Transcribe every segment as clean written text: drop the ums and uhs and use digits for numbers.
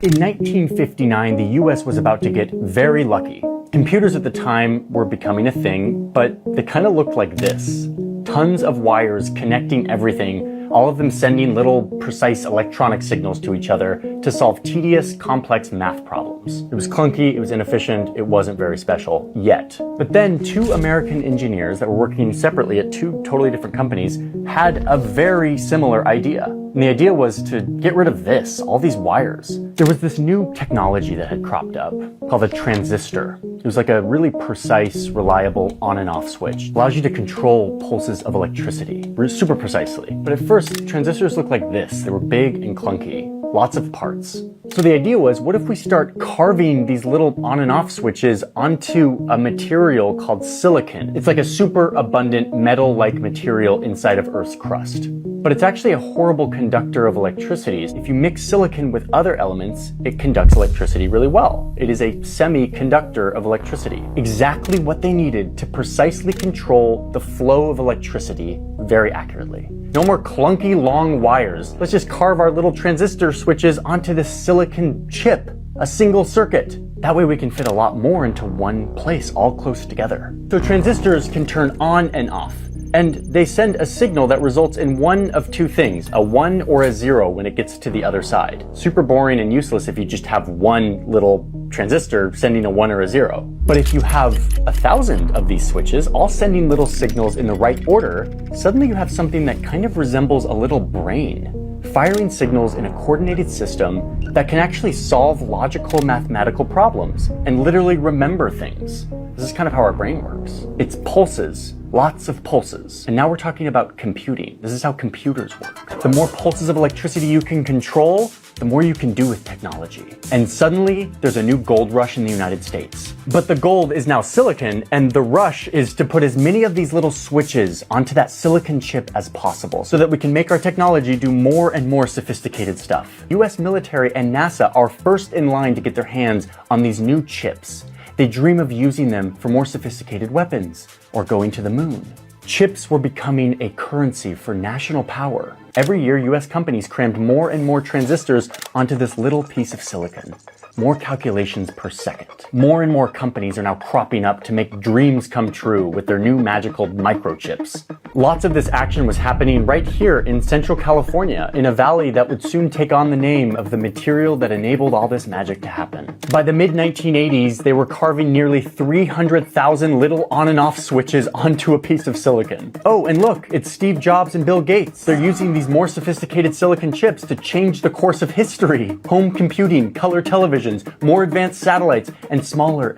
In 1959, the US was about to get very lucky. Computers at the time were becoming a thing, but they kind of looked like this. Tons of wires connecting everything, all of them sending little precise electronic signals to each other to solve tedious, complex math problems. It was clunky, it was inefficient, it wasn't very special yet. But then two American engineers that were working separately at two totally different companies had a very similar idea. And the idea was to get rid of this, all these wires. There was this new technology that had cropped up called a transistor. It was like a really precise, reliable on and off switch. It allows you to control pulses of electricity super precisely. But at first, transistors looked like this. They were big and clunky. Lots of parts. So the idea was, what if we start carving these little on and off switches onto a material called silicon? It's like a super abundant metal-like material inside of Earth's crust. But it's actually a horrible conductor of electricity. If you mix silicon with other elements, it conducts electricity really well. It is a semiconductor of electricity. Exactly what they needed to precisely control the flow of electricity very accurately. No more clunky long wires. Let's just carve our little transistor switches onto this silicon chip, a single circuit. That way we can fit a lot more into one place, all close together. So transistors can turn on and off. And they send a signal that results in one of two things, a 1 or a 0 when it gets to the other side. Super boring and useless if you just have one little transistor sending a 1 or a 0. But if you have 1,000 of these switches, all sending little signals in the right order, suddenly you have something that kind of resembles a little brain, firing signals in a coordinated system that can actually solve logical mathematical problems and literally remember things. This is kind of how our brain works. It's pulses. Lots of pulses. And now we're talking about computing. This is how computers work. The more pulses of electricity you can control, the more you can do with technology. And suddenly, there's a new gold rush in the United States. But the gold is now silicon, and the rush is to put as many of these little switches onto that silicon chip as possible so that we can make our technology do more and more sophisticated stuff. US military and NASA are first in line to get their hands on these new chips. They dream of using them for more sophisticated weapons or going to the moon. Chips were becoming a currency for national power. Every year, US companies crammed more and more transistors onto this little piece of silicon. More calculations per second. More and more companies are now cropping up to make dreams come true with their new magical microchips. Lots of this action was happening right here in Central California, in a valley that would soon take on the name of the material that enabled all this magic to happen. By the mid-1980s, they were carving nearly 300,000 little on and off switches onto a piece of silicon. Oh, and look, it's Steve Jobs and Bill Gates. They're using these more sophisticated silicon chips to change the course of history. Home computing, color televisions, more advanced satellites, and smaller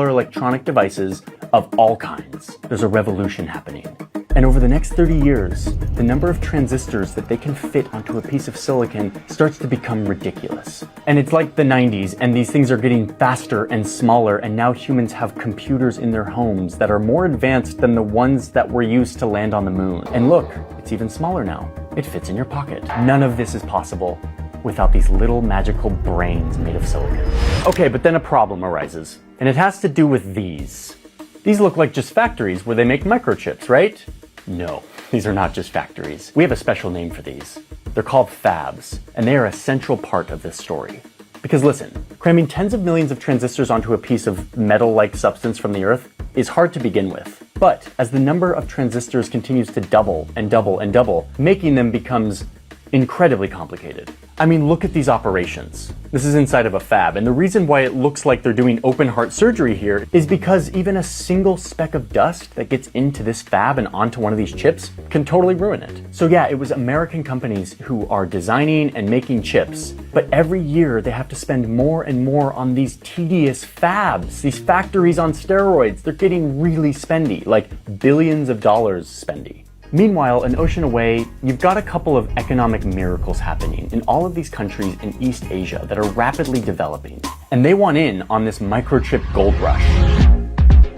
electronic devices of all kinds. There's a revolution happening. And over the next 30 years, the number of transistors that they can fit onto a piece of silicon starts to become ridiculous. And it's like the 90s, and these things are getting faster and smaller, and now humans have computers in their homes that are more advanced than the ones that were used to land on the moon. And look, it's even smaller now. It fits in your pocket. None of this is possible without these little magical brains made of silicon. Okay, but then a problem arises, and it has to do with these. These look like just factories where they make microchips, right? No, these are not just factories. We have a special name for these. They're called fabs, and they are a central part of this story. Because listen, cramming tens of millions of transistors onto a piece of metal-like substance from the Earth is hard to begin with. But as the number of transistors continues to double and double and double, making them becomes incredibly complicated. I mean, look at these operations. This is inside of a fab, and the reason why it looks like they're doing open heart surgery here is because even a single speck of dust that gets into this fab and onto one of these chips can totally ruin it. So yeah, it was American companies who are designing and making chips, but every year they have to spend more and more on these tedious fabs, these factories on steroids. They're getting really spendy, like billions of dollars spendy. Meanwhile, an ocean away, you've got a couple of economic miracles happening in all of these countries in East Asia that are rapidly developing. And they want in on this microchip gold rush.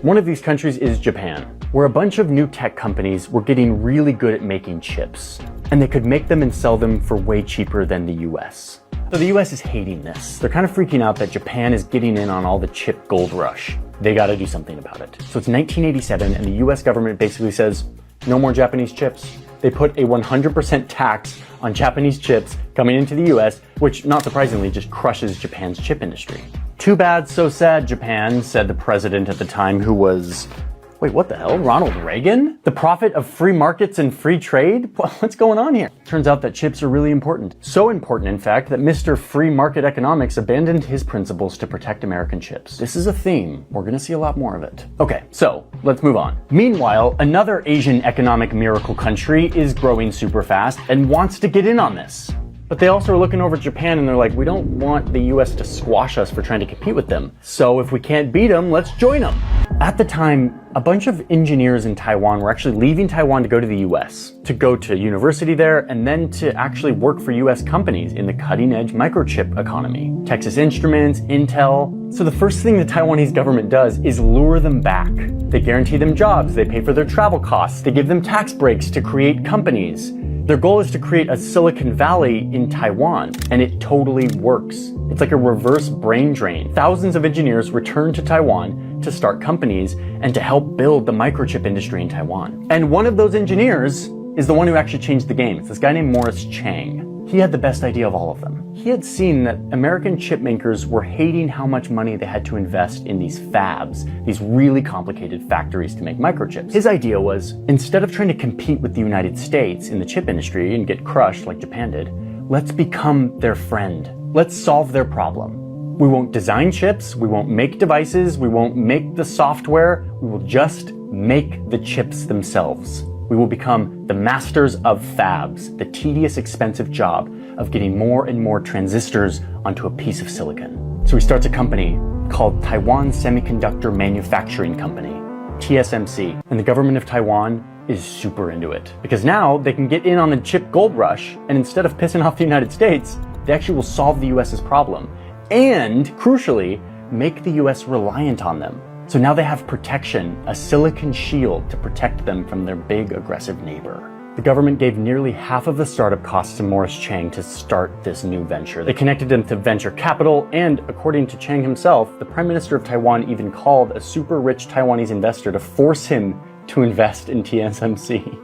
One of these countries is Japan, where a bunch of new tech companies were getting really good at making chips. And they could make them and sell them for way cheaper than the US. So the US is hating this. They're kind of freaking out that Japan is getting in on all the chip gold rush. They gotta do something about it. So it's 1987 and the US government basically says, no more Japanese chips. they put a 100% tax on Japanese chips coming into the US, which, not surprisingly, just crushes Japan's chip industry. Too bad, so sad, Japan, said the president at the time, who was... Wait, what the hell? Ronald Reagan? The prophet of free markets and free trade? What's going on here? Turns out that chips are really important. So important, in fact, that Mr. Free Market Economics abandoned his principles to protect American chips. This is a theme. We're gonna see a lot more of it. Okay, so let's move on. Meanwhile, another Asian economic miracle country is growing super fast and wants to get in on this. But they also are looking over at Japan and they're like, we don't want the US to squash us for trying to compete with them. So if we can't beat them, let's join them. At the time, a bunch of engineers in Taiwan were actually leaving Taiwan to go to the US, to go to university there, and then to actually work for US companies in the cutting-edge microchip economy. Texas Instruments, Intel. So the first thing the Taiwanese government does is lure them back. They guarantee them jobs, they pay for their travel costs, they give them tax breaks to create companies. Their goal is to create a Silicon Valley in Taiwan, and it totally works. It's like a reverse brain drain. Thousands of engineers return to Taiwan to start companies and to help build the microchip industry in Taiwan. And one of those engineers is the one who actually changed the game. It's this guy named Morris Chang. He had the best idea of all of them. He had seen that American chip makers were hating how much money they had to invest in these fabs, these really complicated factories to make microchips. His idea was, instead of trying to compete with the United States in the chip industry and get crushed like Japan did, let's become their friend. Let's solve their problem. We won't design chips, we won't make devices, we won't make the software, we will just make the chips themselves. We will become the masters of fabs, the tedious, expensive job of getting more and more transistors onto a piece of silicon. So he starts a company called Taiwan Semiconductor Manufacturing Company, TSMC, and the government of Taiwan is super into it. Because now they can get in on the chip gold rush, and instead of pissing off the United States, they actually will solve the US's problem. And, crucially, make the US reliant on them. So now they have protection, a silicon shield to protect them from their big aggressive neighbor. The government gave nearly half of the startup costs to Morris Chang to start this new venture. They connected him to venture capital, and according to Chang himself, the Prime Minister of Taiwan even called a super rich Taiwanese investor to force him to invest in TSMC.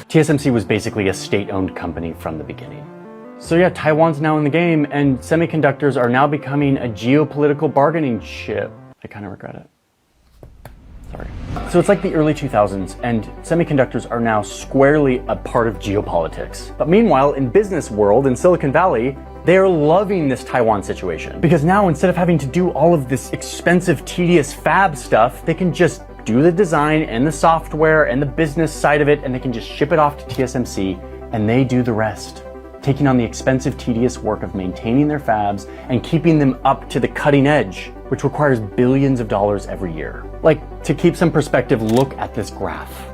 TSMC was basically a state-owned company from the beginning. So yeah, Taiwan's now in the game, and semiconductors are now becoming a geopolitical bargaining chip. I kind of regret it. Sorry. So it's like the early 2000s, and semiconductors are now squarely a part of geopolitics. But meanwhile, in business world, in Silicon Valley, they are loving this Taiwan situation. Because now, instead of having to do all of this expensive, tedious fab stuff, they can just do the design and the software and the business side of it, and they can just ship it off to TSMC, and they do the rest, taking on the expensive, tedious work of maintaining their fabs and keeping them up to the cutting edge, which requires billions of dollars every year. Like, to keep some perspective, look at this graph.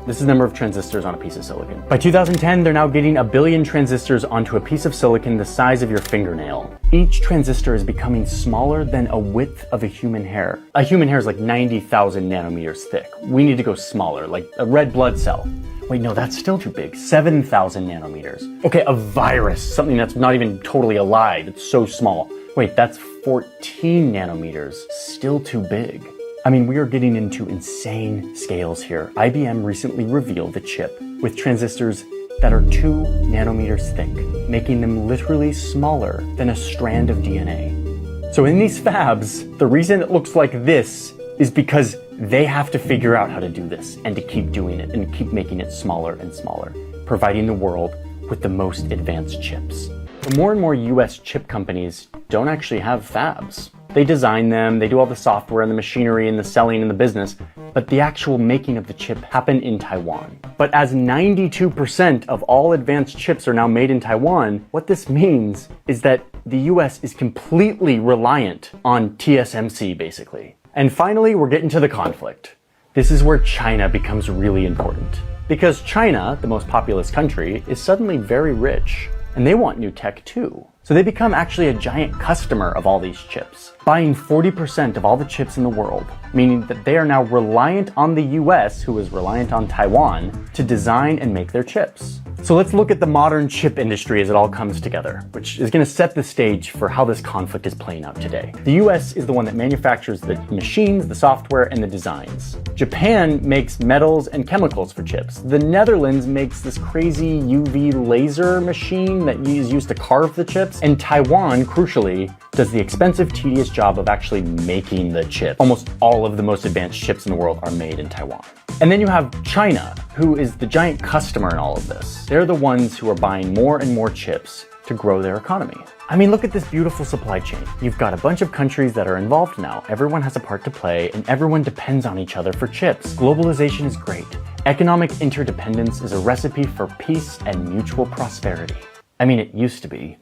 This is the number of transistors on a piece of silicon. By 2010, they're now getting 1 billion transistors onto a piece of silicon the size of your fingernail. Each transistor is becoming smaller than a width of a human hair. A human hair is like 90,000 nanometers thick. We need to go smaller, like a red blood cell. Wait, no, that's still too big. 7,000 nanometers. Okay, a virus, something that's not even totally alive. It's so small. Wait, that's 14 nanometers. Still too big. I mean, we are getting into insane scales here. IBM recently revealed a chip with transistors that are 2 nanometers thick, making them literally smaller than a strand of DNA. So in these fabs, the reason it looks like this is because they have to figure out how to do this and to keep doing it and keep making it smaller and smaller, providing the world with the most advanced chips. But more and more US chip companies don't actually have fabs. They design them, they do all the software and the machinery and the selling and the business, but the actual making of the chip happen in Taiwan. But as 92% of all advanced chips are now made in Taiwan, what this means is that the US is completely reliant on TSMC, basically. And finally, we're getting to the conflict. This is where China becomes really important. Because China, the most populous country, is suddenly very rich, and they want new tech too. So they become actually a giant customer of all these chips, buying 40% of all the chips in the world, meaning that they are now reliant on the US, who is reliant on Taiwan, to design and make their chips. So let's look at the modern chip industry as it all comes together, which is going to set the stage for how this conflict is playing out today. The US is the one that manufactures the machines, the software, and the designs. Japan makes metals and chemicals for chips. The Netherlands makes this crazy UV laser machine that is used to carve the chips. And Taiwan, crucially, does the expensive, tedious job of actually making the chip. Almost all of the most advanced chips in the world are made in Taiwan. And then you have China, who is the giant customer in all of this. They're the ones who are buying more and more chips to grow their economy. I mean, look at this beautiful supply chain. You've got a bunch of countries that are involved now. Everyone has a part to play, and everyone depends on each other for chips. Globalization is great. Economic interdependence is a recipe for peace and mutual prosperity. I mean, it used to be.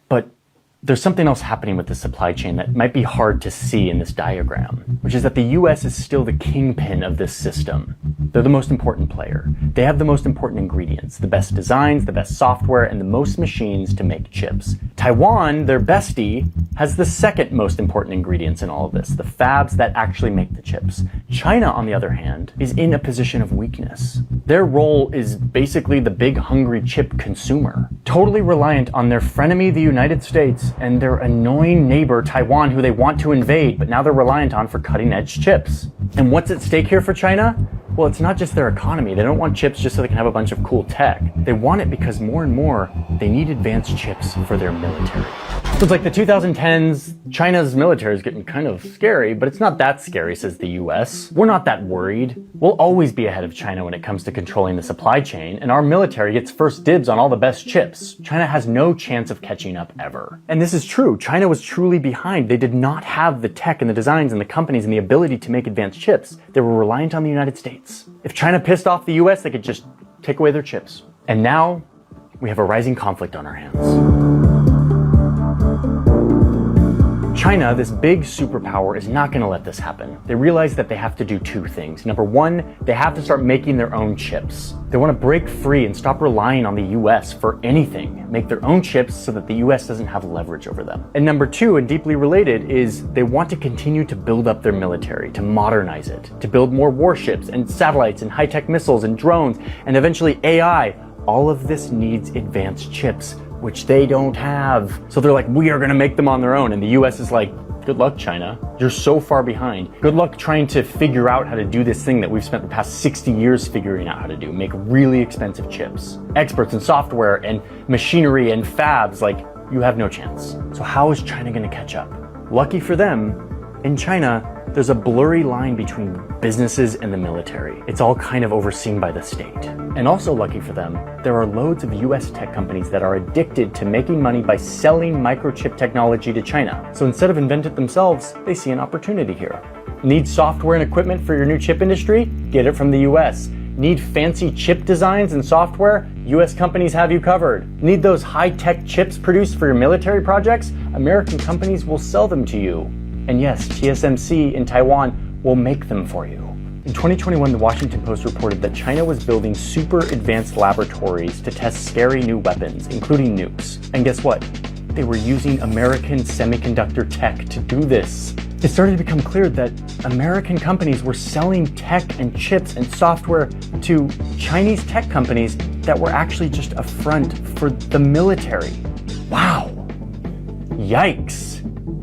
But there's something else happening with the supply chain that might be hard to see in this diagram, which is that the US is still the kingpin of this system. They're the most important player. They have the most important ingredients, the best designs, the best software, and the most machines to make chips. Taiwan, their bestie, has the second most important ingredients in all of this, the fabs that actually make the chips. China, on the other hand, is in a position of weakness. Their role is basically the big hungry chip consumer, totally reliant on their frenemy, the United States, and their annoying neighbor, Taiwan, who they want to invade, but now they're reliant on for cutting-edge chips. And what's at stake here for China? Well, it's not just their economy. They don't want chips just so they can have a bunch of cool tech. They want it because more and more, they need advanced chips for their military. So it's like the 2010s, China's military is getting kind of scary, but it's not that scary, says the US. We're not that worried. We'll always be ahead of China when it comes to controlling the supply chain, and our military gets first dibs on all the best chips. China has no chance of catching up ever. And this is true. China was truly behind. They did not have the tech and the designs and the companies and the ability to make advanced chips. They were reliant on the United States. If China pissed off the US, they could just take away their chips. And now, we have a rising conflict on our hands. China, this big superpower, is not going to let this happen. They realize that they have to do two things. Number one, they have to start making their own chips. They want to break free and stop relying on the US for anything, make their own chips so that the US doesn't have leverage over them. And number two, and deeply related, is they want to continue to build up their military, to modernize it, to build more warships and satellites and high-tech missiles and drones, and eventually AI. All of this needs advanced chips, which they don't have. So they're like, we are going to make them on their own. And the US is like, good luck, China. You're so far behind. Good luck trying to figure out how to do this thing that we've spent the past 60 years figuring out how to do, make really expensive chips. Experts in software and machinery and fabs, like, you have no chance. So how is China going to catch up? Lucky for them, in China, there's a blurry line between businesses and the military. It's all kind of overseen by the state. And also lucky for them, there are loads of US tech companies that are addicted to making money by selling microchip technology to China. So instead of invent it themselves, they see an opportunity here. Need software and equipment for your new chip industry? Get it from the US. Need fancy chip designs and software? US companies have you covered. Need those high-tech chips produced for your military projects? American companies will sell them to you. And yes, TSMC in Taiwan will make them for you. In 2021, the Washington Post reported that China was building super advanced laboratories to test scary new weapons, including nukes. And guess what? They were using American semiconductor tech to do this. It started to become clear that American companies were selling tech and chips and software to Chinese tech companies that were actually just a front for the military. Wow. Yikes.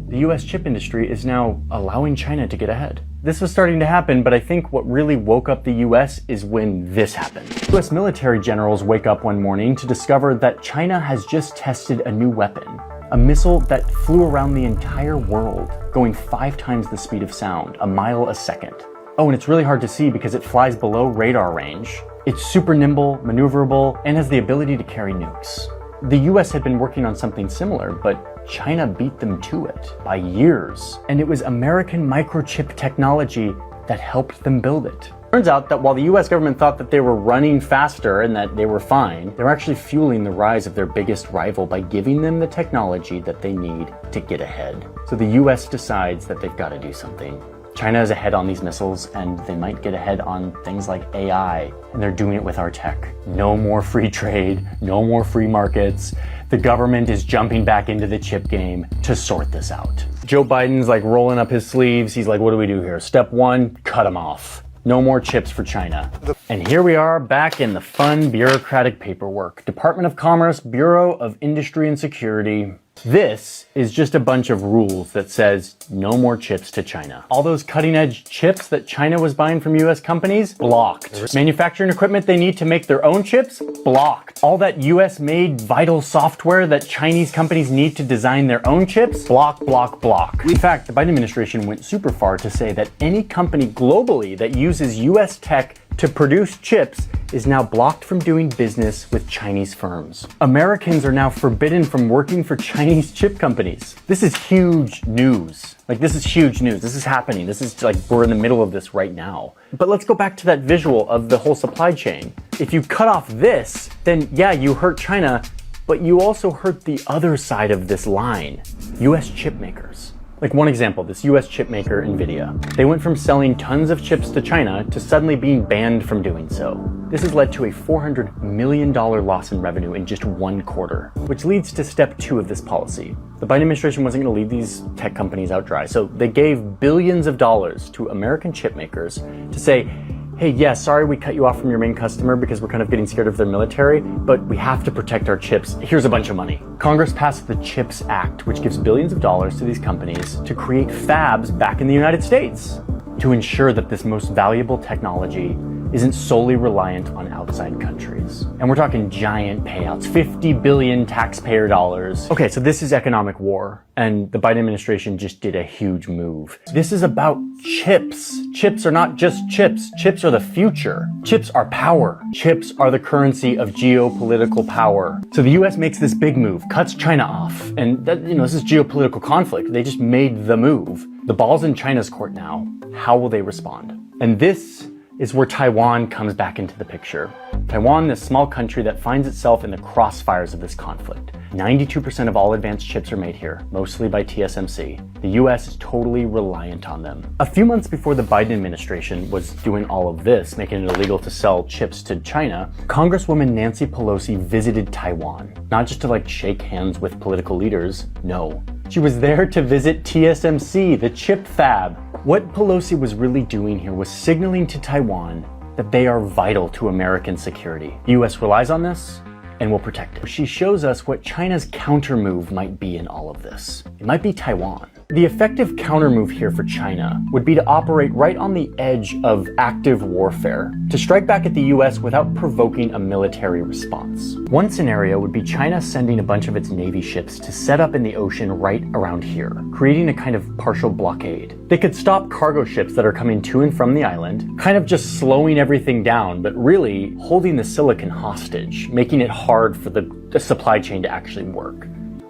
The US chip industry is now allowing China to get ahead. This was starting to happen, but I think what really woke up the US is when this happened. US military generals wake up one morning to discover that China has just tested a new weapon, a missile that flew around the entire world, going 5 times the speed of sound, a mile a second. Oh, and it's really hard to see because it flies below radar range. It's super nimble, maneuverable, and has the ability to carry nukes. The US had been working on something similar, but China beat them to it by years. And it was American microchip technology that helped them build it. Turns out that while the US government thought that they were running faster and that they were fine, they were actually fueling the rise of their biggest rival by giving them the technology that they need to get ahead. So the US decides that they've got to do something. China is ahead on these missiles, and they might get ahead on things like AI, and they're doing it with our tech. No more free trade, no more free markets. The government is jumping back into the chip game to sort this out. Joe Biden's like rolling up his sleeves. He's like, what do we do here? Step one, cut them off. No more chips for China. And here we are back in the fun bureaucratic paperwork. Department of Commerce, Bureau of Industry and Security. This is just a bunch of rules that says no more chips to China. All those cutting edge chips that China was buying from US companies, blocked. Manufacturing equipment they need to make their own chips, blocked. All that US made vital software that Chinese companies need to design their own chips, block, block, block. In fact, the Biden administration went super far to say that any company globally that uses US tech to produce chips is now blocked from doing business with Chinese firms. Americans are now forbidden from working for Chinese chip companies. This is huge news. Like, this is huge news. This is happening. This is like, we're in the middle of this right now. But let's go back to that visual of the whole supply chain. If you cut off this, then yeah, you hurt China, but you also hurt the other side of this line, US chip makers. Like one example, this US chip maker, NVIDIA. They went from selling tons of chips to China to suddenly being banned from doing so. This has led to a $400 million loss in revenue in just one quarter, which leads to step two of this policy. The Biden administration wasn't going to leave these tech companies out dry, so they gave billions of dollars to American chip makers to say, hey, yeah, sorry we cut you off from your main customer because we're kind of getting scared of their military, but we have to protect our chips. Here's a bunch of money. Congress passed the CHIPS Act, which gives billions of dollars to these companies to create fabs back in the United States to ensure that this most valuable technology isn't solely reliant on outside countries. And we're talking giant payouts, 50 billion taxpayer dollars. Okay, so this is economic war, and the Biden administration just did a huge move. This is about chips. Chips are not just chips. Chips are the future. Chips are power. Chips are the currency of geopolitical power. So the US makes this big move, cuts China off, and that, this is geopolitical conflict. They just made the move. The ball's in China's court now. How will they respond? And this is where Taiwan comes back into the picture. Taiwan, this small country that finds itself in the crossfires of this conflict. 92% of all advanced chips are made here, mostly by TSMC. The US is totally reliant on them. A few months before the Biden administration was doing all of this, making it illegal to sell chips to China, Congresswoman Nancy Pelosi visited Taiwan. Not just to shake hands with political leaders, no. She was there to visit TSMC, the chip fab. What Pelosi was really doing here was signaling to Taiwan that they are vital to American security. The US relies on this and will protect it. She shows us what China's countermove might be in all of this. It might be Taiwan. The effective countermove here for China would be to operate right on the edge of active warfare, to strike back at the US without provoking a military response. One scenario would be China sending a bunch of its Navy ships to set up in the ocean right around here, creating a kind of partial blockade. They could stop cargo ships that are coming to and from the island, kind of just slowing everything down, but really holding the silicon hostage, making it hard for the supply chain to actually work.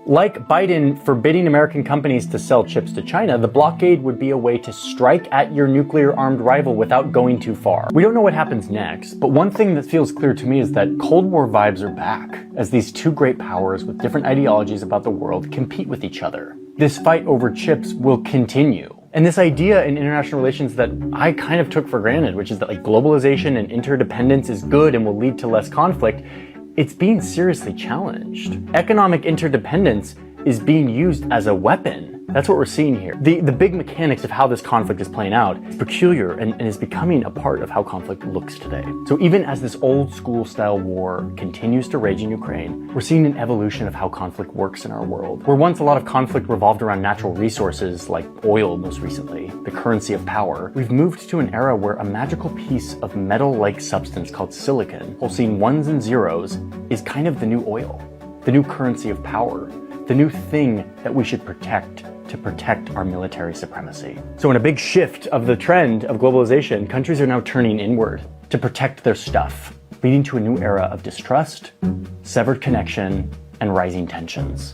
Like Biden forbidding American companies to sell chips to China, the blockade would be a way to strike at your nuclear-armed rival without going too far. We don't know what happens next, but one thing that feels clear to me is that Cold War vibes are back, as these two great powers with different ideologies about the world compete with each other. This fight over chips will continue. And this idea in international relations that I kind of took for granted, which is that globalization and interdependence is good and will lead to less conflict, it's being seriously challenged. Economic interdependence is being used as a weapon. That's what we're seeing here. The big mechanics of how this conflict is playing out is peculiar and is becoming a part of how conflict looks today. So even as this old school style war continues to rage in Ukraine, we're seeing an evolution of how conflict works in our world. Where once a lot of conflict revolved around natural resources like oil most recently, the currency of power, we've moved to an era where a magical piece of metal-like substance called silicon, pulsing ones and zeros, is kind of the new oil, the new currency of power, the new thing that we should protect to protect our military supremacy. So in a big shift of the trend of globalization, countries are now turning inward to protect their stuff, leading to a new era of distrust, severed connection, and rising tensions.